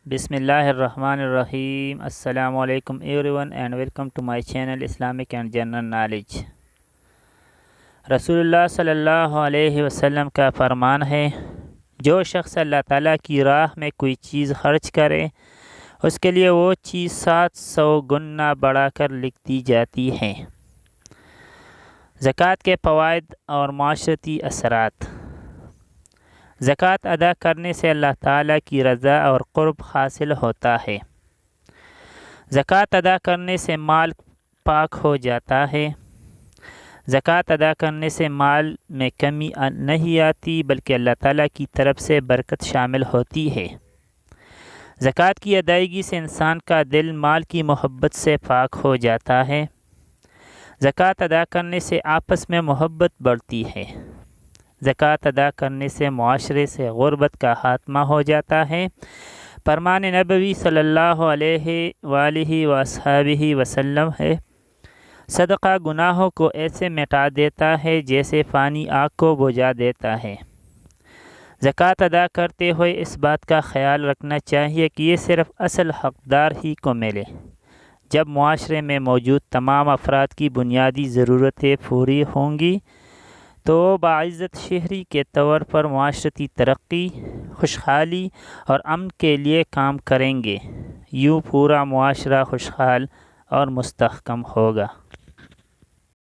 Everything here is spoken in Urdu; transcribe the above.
بسم اللہ الرحمن الرحیم۔ السلام علیکم everyone and welcome to my channel Islamic and general knowledge. رسول اللہ صلی اللہ علیہ وسلم کا فرمان ہے، جو شخص اللہ تعالیٰ کی راہ میں کوئی چیز خرچ کرے اس کے لیے وہ چیز 700 گنا بڑھا کر لکھ دی جاتی ہے۔ زکوٰۃ کے فوائد اور معاشرتی اثرات۔ زکوٰۃ ادا کرنے سے اللہ تعالیٰ کی رضا اور قرب حاصل ہوتا ہے۔ زکوٰۃ ادا کرنے سے مال پاک ہو جاتا ہے۔ زکوٰۃ ادا کرنے سے مال میں کمی نہیں آتی بلکہ اللہ تعالیٰ کی طرف سے برکت شامل ہوتی ہے۔ زکوٰۃ کی ادائیگی سے انسان کا دل مال کی محبت سے پاک ہو جاتا ہے۔ زکوٰۃ ادا کرنے سے آپس میں محبت بڑھتی ہے۔ زکوٰۃ ادا کرنے سے معاشرے سے غربت کا خاتمہ ہو جاتا ہے۔ فرمان نبوی صلی اللہ علیہ وآلہ وصحبہ وسلم ہے، صدقہ گناہوں کو ایسے مٹا دیتا ہے جیسے پانی آگ کو بجھا دیتا ہے۔ زکوٰۃ ادا کرتے ہوئے اس بات کا خیال رکھنا چاہیے کہ یہ صرف اصل حقدار ہی کو ملے۔ جب معاشرے میں موجود تمام افراد کی بنیادی ضرورتیں پوری ہوں گی تو باعزت شہری کے طور پر معاشرتی ترقی، خوشحالی اور امن کے لیے کام کریں گے۔ یوں پورا معاشرہ خوشحال اور مستحکم ہوگا۔